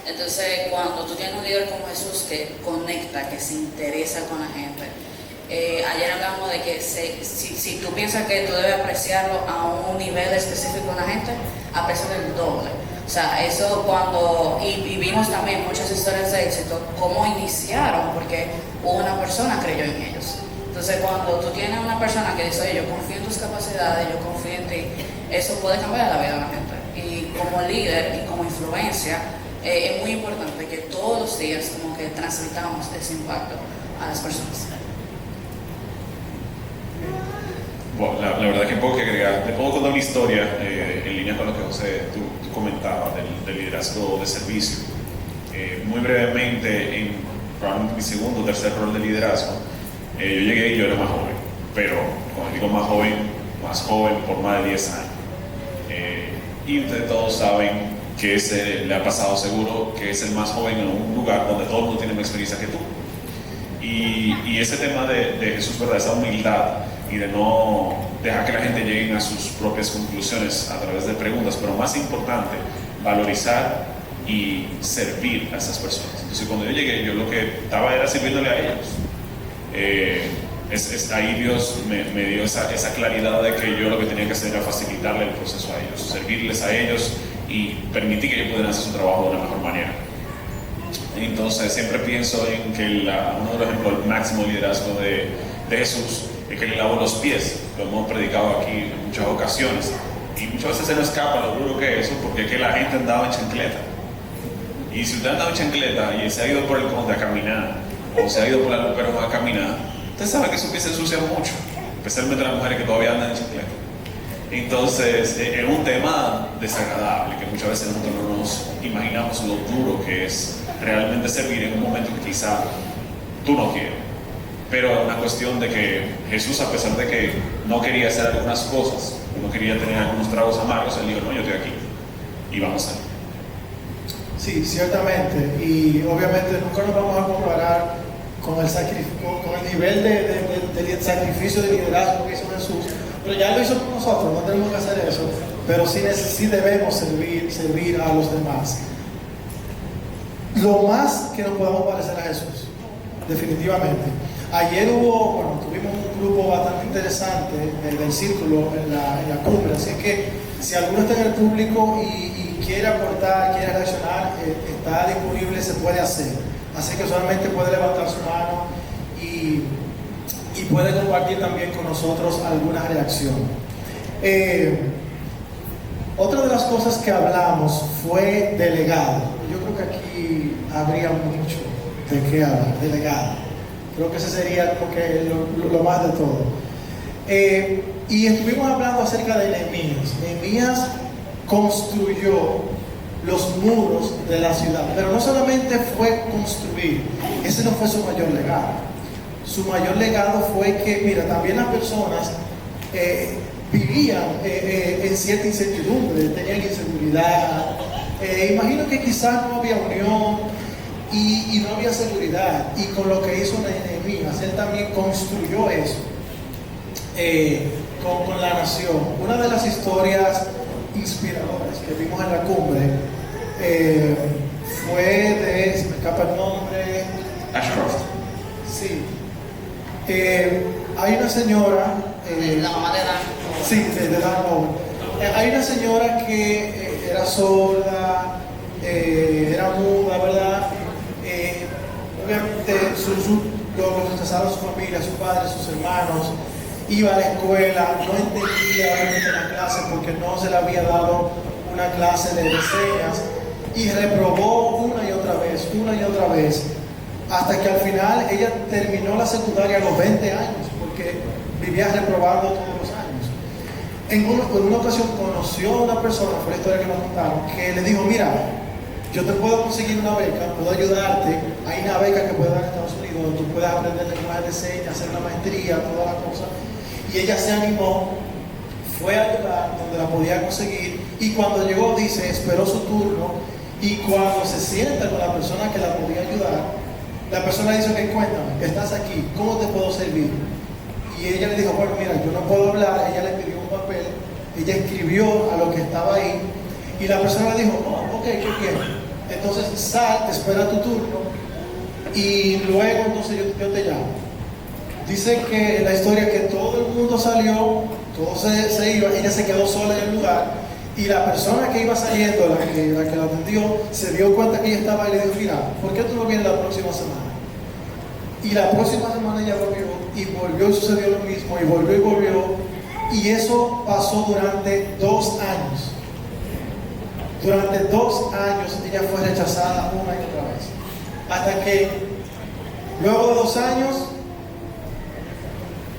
Entonces, cuando tú tienes un líder como Jesús que conecta, que se interesa con la gente, ayer hablamos de que si tú piensas que tú debes apreciarlo a un nivel específico con la gente, apreciarlo el doble. O sea, eso y vimos también muchas historias de éxito, cómo iniciaron, porque una persona creyó en ellos. Entonces, cuando tú tienes una persona que dice, oye, yo confío en tus capacidades, yo confío en ti, eso puede cambiar la vida de la gente. Y como líder y como influencia, es muy importante que todos los días como que transmitamos ese impacto a las personas. Bueno, la verdad que poco que agregar. Te puedo contar una historia en línea con lo que José tú comentabas del liderazgo de servicio. Muy brevemente, en probablemente mi segundo o tercer rol de liderazgo, yo llegué y yo era más joven, pero cuando digo más joven por más de 10 años. Y ustedes todos saben que le ha pasado seguro que es el más joven en un lugar donde todo el mundo tiene más experiencia que tú. Y ese tema de Jesús, ¿verdad? Esa humildad y de no dejar que la gente llegue a sus propias conclusiones a través de preguntas, pero más importante, valorizar y servir a esas personas. Entonces, cuando yo llegué, yo lo que estaba era sirviéndole a ellos. Ahí Dios me dio esa claridad de que yo lo que tenía que hacer era facilitarle el proceso a ellos, servirles a ellos y permitir que ellos puedan hacer su trabajo de una mejor manera. Entonces siempre pienso en que uno de los ejemplos del máximo liderazgo de Jesús es que le lavó los pies. Lo hemos predicado aquí en muchas ocasiones y muchas veces se nos escapa lo duro que es eso, porque es que la gente andaba en chancleta. Y si usted andaba en chancleta y se ha ido por el conde a caminar o se ha ido por la Luperón a caminar, usted sabe que sus pies se ensucian mucho, especialmente las mujeres que todavía andan en chancleta. Entonces es un tema desagradable que muchas veces nosotros no nos imaginamos lo duro que es realmente servir en un momento que quizá tú no quieres. Pero es una cuestión de que Jesús, a pesar de que no quería hacer algunas cosas, no quería tener algunos tragos amargos, él dijo, no, yo estoy aquí y vamos a ir. Sí, ciertamente, y obviamente nunca nos vamos a comparar con el nivel de sacrificio de liderazgo que hizo Jesús, pero ya lo hizo con nosotros, no tenemos que hacer eso, pero sí debemos servir a los demás. Lo más que nos podamos parecer a Jesús, definitivamente. Ayer tuvimos un grupo bastante interesante del círculo en la cumbre, así que si alguno está en el público y quiere aportar, quiere reaccionar, está disponible, se puede hacer. Así que solamente puede levantar su mano y puede compartir también con nosotros alguna reacción. Otra de las cosas que hablamos fue delegado. Yo creo que aquí habría mucho de qué hablar, delegado. Creo que ese sería lo más de todo. Y estuvimos hablando acerca de Nehemías. Nehemías construyó los muros de la ciudad, pero no solamente fue construir, ese no fue su mayor legado. Su mayor legado fue que, mira, también las personas vivían en cierta incertidumbre, tenían inseguridad. Imagino que quizás no había unión y no había seguridad, y con lo que hizo Nehemías, él también construyó eso con la nación. Una de las historias inspiradoras que vimos en la cumbre fue de, se me escapa el nombre, Ashcroft. sí, hay una señora, La mamá de Dan. sí, de Dan Owen. Hay una señora que era sorda, era muda, ¿verdad? Obviamente lo rechazaron su familia, sus padres, sus hermanos. Iba a la escuela, no entendía realmente la clase porque no se le había dado una clase de señas y reprobó una y otra vez, hasta que al final ella terminó la secundaria a los 20 años porque vivía reprobando todos los años. En una ocasión conoció a una persona, fue la historia que nos contaron, que le dijo, mira, yo te puedo conseguir una beca, puedo ayudarte, hay una beca que puede dar en Estados Unidos donde tú puedes aprender lenguaje de señas, hacer una maestría, toda la cosa. Y ella se animó, fue al lugar donde la podía conseguir y cuando llegó, dice, esperó su turno y cuando se sienta con la persona que la podía ayudar, la persona dice, ok, cuéntame, estás aquí, ¿cómo te puedo servir? Y ella le dijo, bueno, mira, yo no puedo hablar, ella le pidió un papel, ella escribió a lo que estaba ahí y la persona le dijo, oh, ok, qué bien. Entonces sal, espera tu turno y luego entonces yo te llamo. Dice que en la historia que todo el mundo salió, todo se iba, ella se quedó sola en el lugar y la persona que iba saliendo, la que la atendió, se dio cuenta que ella estaba y le dijo, mira, ¿por qué tú no vienes la próxima semana? Y la próxima semana ella volvió y sucedió lo mismo y volvió y eso pasó durante 2 años. Durante 2 años ella fue rechazada una y otra vez. Hasta que luego de 2 años,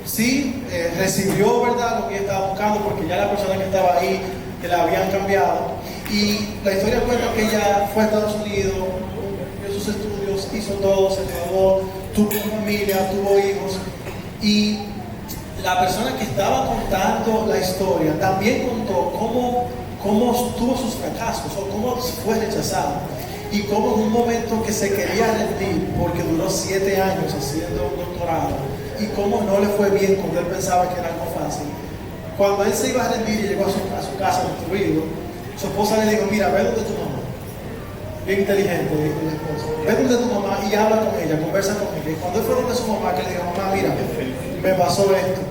sí, recibió, ¿verdad?, lo que ella estaba buscando, porque ya la persona que estaba ahí, que la habían cambiado. Y la historia cuenta que ella fue a Estados Unidos, cumplió sus estudios, hizo todo, se graduó, tuvo familia, tuvo hijos. Y la persona que estaba contando la historia también contó cómo tuvo sus fracasos o cómo fue rechazado y cómo en un momento que se quería rendir porque duró 7 años haciendo un doctorado y cómo no le fue bien cuando él pensaba que era algo fácil. Cuando él se iba a rendir y llegó a su casa destruido, su esposa le dijo, mira, ve donde tu mamá, bien inteligente la esposa, ve donde tu mamá y habla con ella, conversa con ella. Y cuando él fue donde su mamá, que le dijo, mamá, mira, me pasó esto,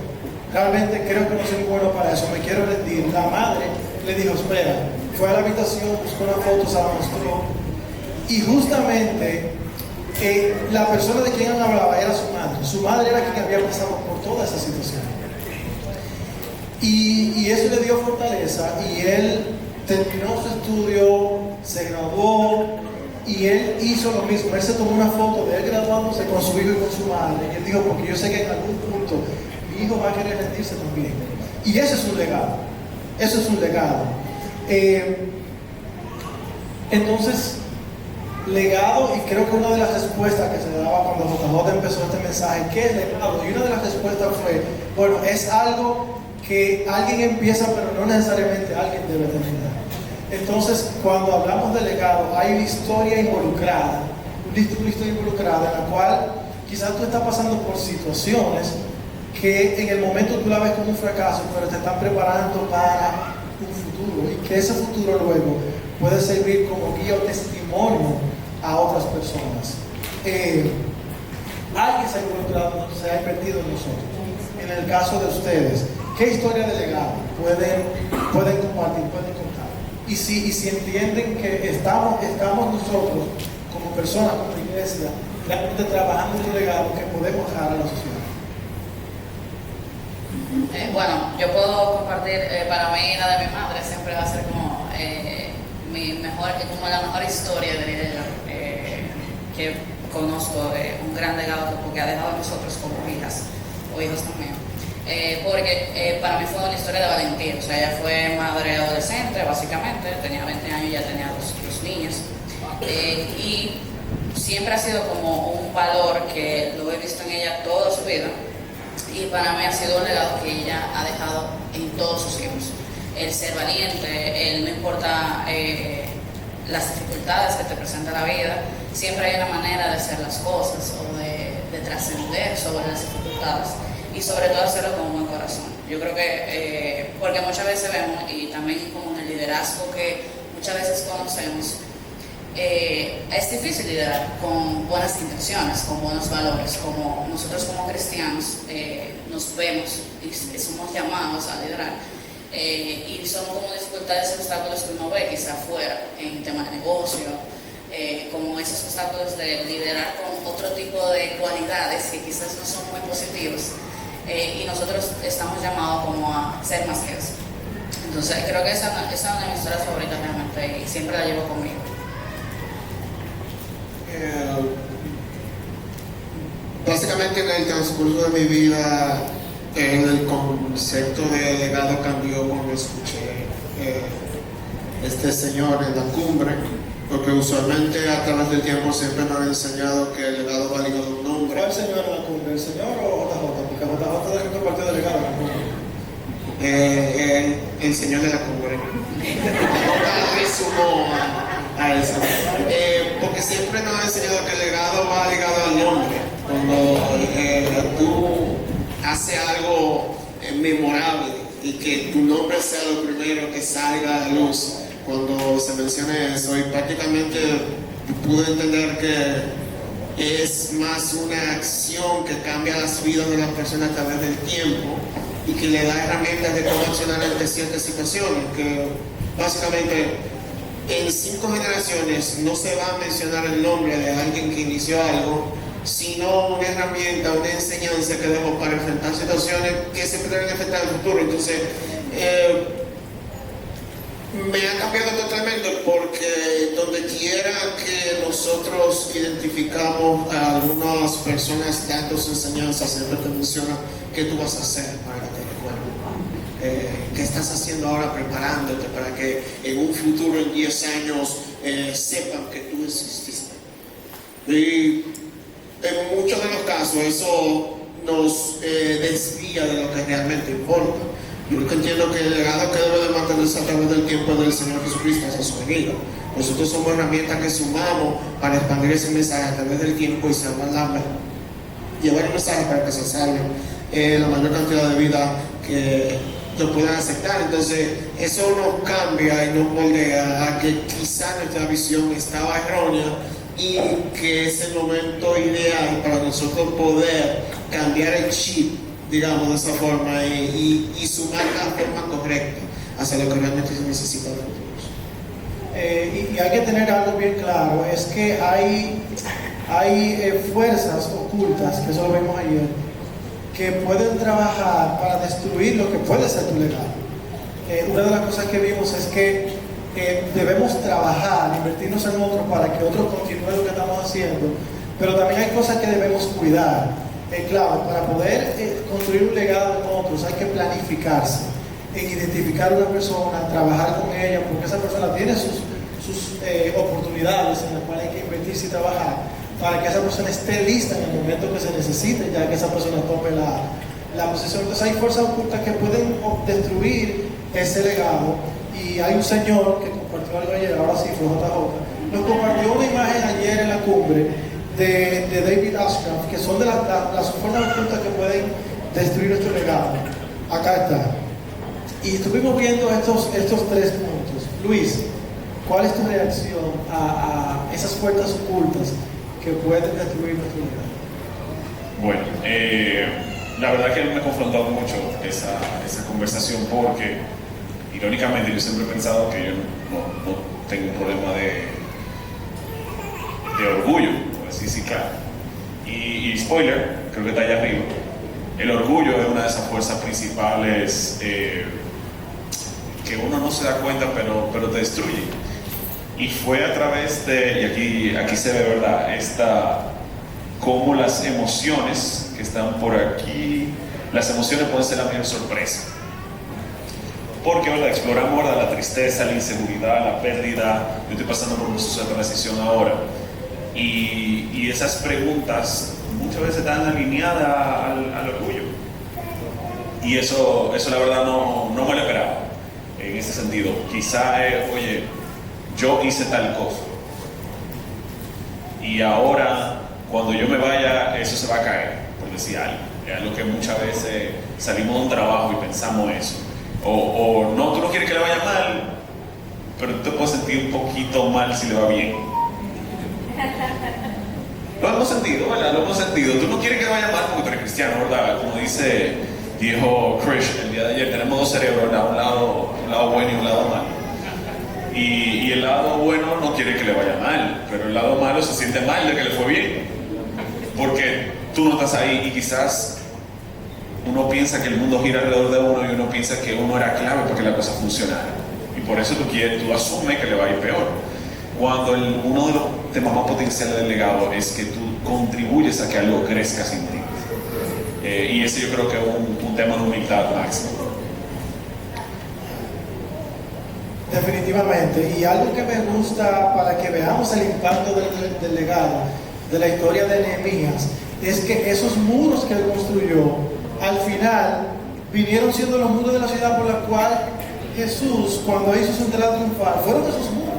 realmente creo que no soy bueno para eso, me quiero rendir. La madre le dijo, espera, fue a la habitación, buscó una foto, se la mostró, y justamente la persona de quien hablaba era su madre. Su madre era quien había pasado por toda esa situación. Y eso le dio fortaleza, y él terminó su estudio, se graduó, y él hizo lo mismo. Él se tomó una foto de él graduándose con su hijo y con su madre, y él dijo, porque yo sé que en algún punto mi hijo va a querer rendirse también. Y ese es un legado. Eso es un legado. Entonces, legado, y creo que una de las respuestas que se daba cuando JJ empezó este mensaje, ¿qué es legado? Y una de las respuestas fue, bueno, es algo que alguien empieza, pero no necesariamente alguien debe terminar. Entonces, cuando hablamos de legado, hay una historia involucrada, una historia involucrada en la cual quizás tú estás pasando por situaciones que en el momento tú la ves como un fracaso, pero te están preparando para un futuro, y que ese futuro luego puede servir como guía o testimonio a otras personas. Alguien se ha involucrado, se ha invertido en nosotros. En el caso de ustedes, ¿qué historia de legado pueden compartir, pueden contar? Y si entienden que estamos nosotros como personas, como iglesia, realmente trabajando en un legado que podemos dejar a la sociedad. Bueno, yo puedo compartir, para mí la de mi madre siempre va a ser como como la mejor historia de vida que conozco, un gran legado que ha dejado a nosotros como hijas o hijos también. Porque para mí fue una historia de valentía. O sea, ella fue madre adolescente, básicamente, tenía 20 años y ya tenía dos niños. Y siempre ha sido como un valor que lo he visto en ella toda su vida. Y para mí ha sido un legado que ella ha dejado en todos sus hijos. El ser valiente, el no importa las dificultades que te presenta la vida, siempre hay una manera de hacer las cosas o de trascender sobre las dificultades, y sobre todo hacerlo con un buen corazón. Yo creo que, porque muchas veces vemos, y también como en el liderazgo que muchas veces conocemos, es difícil liderar con buenas intenciones, con buenos valores. Como nosotros como cristianos nos vemos y somos llamados a liderar, y son como dificultades y obstáculos que uno ve quizá afuera en temas de negocio, como esos obstáculos de liderar con otro tipo de cualidades que quizás no son muy positivos, y nosotros estamos llamados como a ser más que eso. Entonces creo que esa es una de mis historias favoritas realmente, y siempre la llevo conmigo. Básicamente en el transcurso de mi vida el concepto de legado cambió cuando escuché este señor en la cumbre, porque usualmente a través del tiempo siempre nos han enseñado que el legado va ligado a un nombre. ¿Cuál señor en la cumbre? ¿El señor o JJ? Porque JJ es que partió delegado en la cumbre. El señor de la cumbre. Resumo a eso. Porque siempre nos han enseñado que el legado va ligado al nombre. Cuando tú haces algo memorable y que tu nombre sea lo primero que salga a la luz, cuando se menciona eso, y prácticamente pude entender que es más una acción que cambia las vidas de las personas a través del tiempo y que le da herramientas de cómo accionar ante ciertas situaciones, que básicamente en 5 generaciones no se va a mencionar el nombre de alguien que inició algo, sino una herramienta, una enseñanza que demos para enfrentar situaciones que siempre deben enfrentar en el futuro. Entonces, me ha cambiado totalmente, porque donde quiera que nosotros identificamos a algunas personas dando su enseñanza, siempre te mencionan qué tú vas a hacer para que te recuerden. ¿Qué estás haciendo ahora preparándote para que en un futuro, en 10 años, sepan que tú exististe? Y en muchos de los casos eso nos desvía de lo que realmente importa. Yo entiendo que el legado que debe de mantenerse a través del tiempo del Señor Jesucristo es su venida. Nosotros somos herramientas que sumamos para expandir ese mensaje a través del tiempo y llevar el mensaje para que se salve la mayor cantidad de vida que lo puedan aceptar. Entonces eso nos cambia y nos moldea a que quizá nuestra visión estaba errónea, y que es el momento ideal para nosotros poder cambiar el chip, digamos de esa forma, y sumar la forma correcta. hacia lo que realmente se necesita de nosotros. Y hay que tener algo bien claro, es que hay fuerzas ocultas, que eso lo vimos ayer, que pueden trabajar para destruir lo que puede ser tu legado. Una de las cosas que vimos es que debemos trabajar, invertirnos en otros para que otros continúen lo que estamos haciendo, pero también hay cosas que debemos cuidar. Claro, para poder construir un legado en otros hay que planificarse, en identificar a una persona, trabajar con ella, porque esa persona tiene sus oportunidades en las cuales hay que invertirse y trabajar para que esa persona esté lista en el momento que se necesite, ya que esa persona tome la posición. Entonces hay fuerzas ocultas que pueden destruir ese legado, y hay un señor que compartió algo ayer, ahora sí fue JJ, nos compartió una imagen ayer en la cumbre de David Ashcraft, que son de las fuerzas ocultas que pueden destruir nuestro legado. Acá está. Y estuvimos viendo estos 3 puntos. Luis, ¿cuál es tu reacción a esas fuerzas ocultas que pueden destruir nuestro legado? Bueno, la verdad que me ha confrontado mucho esa conversación, porque irónicamente yo siempre he pensado que yo no tengo un problema de orgullo, por así sí, claro. Y spoiler, creo que está allá arriba, el orgullo es una de esas fuerzas principales que uno no se da cuenta, pero te destruye. Y fue a través de, y aquí se ve, ¿verdad?, cómo las emociones que están por aquí, las emociones pueden ser la mayor sorpresa. Porque, ¿verdad?, exploramos, ¿verdad?, la tristeza, la inseguridad, la pérdida. Yo estoy pasando por un proceso de transición ahora. Y esas preguntas muchas veces están alineadas al orgullo. Y eso la verdad no me lo esperaba. En ese sentido, quizá, oye, yo hice tal cosa. Y ahora, cuando yo me vaya, eso se va a caer, por decir algo. Es algo que muchas veces salimos de un trabajo y pensamos eso. O no, tú no quieres que le vaya mal, pero tú te puedes sentir un poquito mal si le va bien. Lo hemos sentido, ¿verdad? Lo hemos sentido. Tú no quieres que le vaya mal porque tú eres cristiano, ¿verdad? Como dijo Krish el día de ayer, tenemos 2 cerebros, ¿verdad? Un lado bueno y un lado malo. Y el lado bueno no quiere que le vaya mal, pero el lado malo se siente mal de que le fue bien, porque tú no estás ahí, y quizás uno piensa que el mundo gira alrededor de uno y uno piensa que uno era clave para que la cosa funcionara, y por eso tú asumes que le va a ir peor, cuando uno de los temas más potenciales del legado es que tú contribuyes a que algo crezca sin ti. Y ese yo creo que es un tema de humildad máxima. Definitivamente. Y algo que me gusta para que veamos el impacto del legado, de la historia de Nehemías, es que esos muros que él construyó, al final, vinieron siendo los muros de la ciudad por la cual Jesús, cuando hizo su entrada triunfal, fueron esos muros.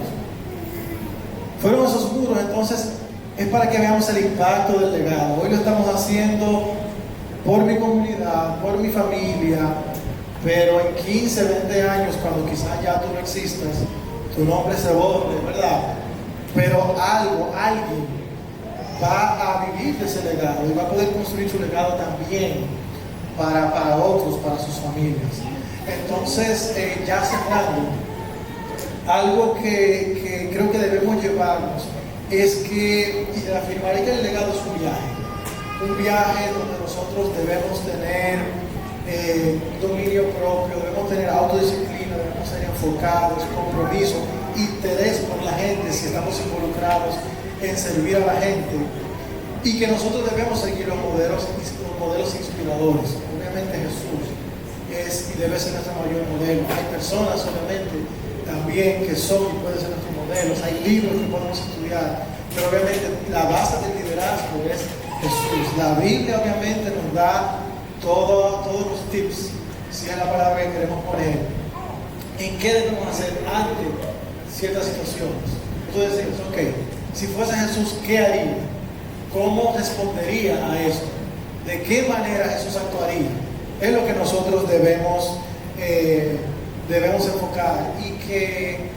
Fueron esos muros. Entonces, es para que veamos el impacto del legado. Hoy lo estamos haciendo por mi comunidad, por mi familia, pero en 15, 20 años, cuando quizás ya tú no existas, tu nombre se borre, ¿verdad? Pero alguien va a vivir de ese legado y va a poder construir su legado también para otros, para sus familias. Entonces, ya cerrando, algo que creo que debemos llevarnos es que, y afirmaré que el legado es un viaje donde nosotros debemos tener dominio propio, debemos tener autodisciplina, debemos ser enfocados, compromiso, interés por la gente si estamos involucrados en servir a la gente, y que nosotros debemos seguir los modelos inspiradores. Obviamente Jesús es y debe ser nuestro mayor modelo. Hay personas obviamente también que son y pueden ser nuestros modelos, hay libros que podemos estudiar, pero obviamente la base del liderazgo es Jesús. La Biblia obviamente nos da todos los tips, si es la palabra que queremos poner, en qué debemos hacer ante ciertas situaciones. Entonces decimos, ok, si fuese Jesús, ¿qué haría? ¿Cómo respondería a esto? ¿De qué manera Jesús actuaría? Es lo que nosotros debemos enfocar, y que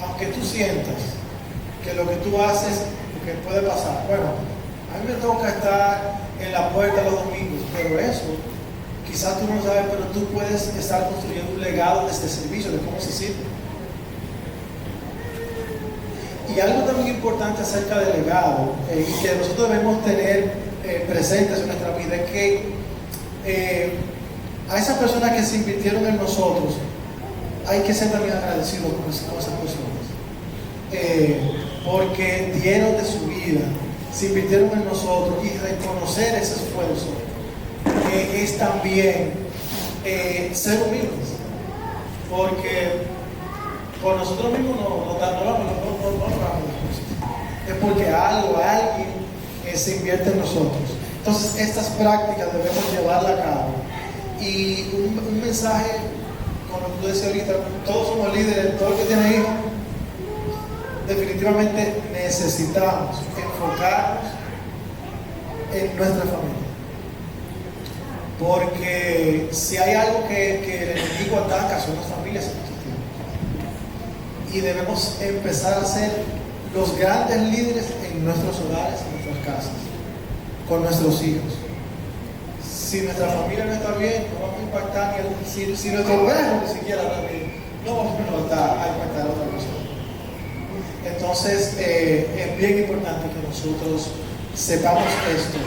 aunque tú sientas que lo que tú haces, lo que puede pasar, bueno, a mí me toca estar en la puerta los domingos, pero eso quizás tú no lo sabes, pero tú puedes estar construyendo un legado de este servicio, de cómo se sirve. Y algo también importante acerca del legado, y que nosotros debemos tener presentes en nuestra vida, es que a esas personas que se invirtieron en nosotros, hay que ser también agradecidos con esas personas. Porque dieron de su vida, se invirtieron en nosotros, y reconocer ese esfuerzo es también ser humildes. Porque por nosotros mismos no logramos las cosas. Es porque alguien se invierte en nosotros. Entonces estas prácticas debemos llevarlas a cabo. Y un mensaje, como tú decías ahorita, todos somos líderes, todo el que tiene hijos, definitivamente necesitamos enfocarnos en nuestra familia. Porque si hay algo que el enemigo ataca, son las familias en estos tiempos. Y debemos empezar a ser los grandes líderes en nuestros hogares, en nuestras casas, con nuestros hijos. Si nuestra familia no está bien, no vamos a impactar si nuestro perro ni siquiera está bien, no vamos a impactar a otra persona. Entonces es bien importante que nosotros sepamos esto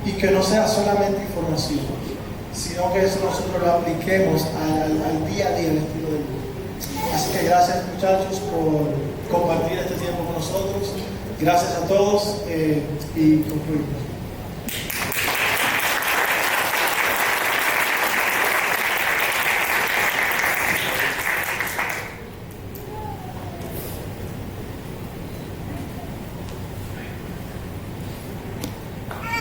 y que no sea solamente información, sino que eso nosotros lo apliquemos al día a día, al estilo de vida. Así que gracias, muchachos, por compartir este tiempo con nosotros. Gracias a todos y concluimos.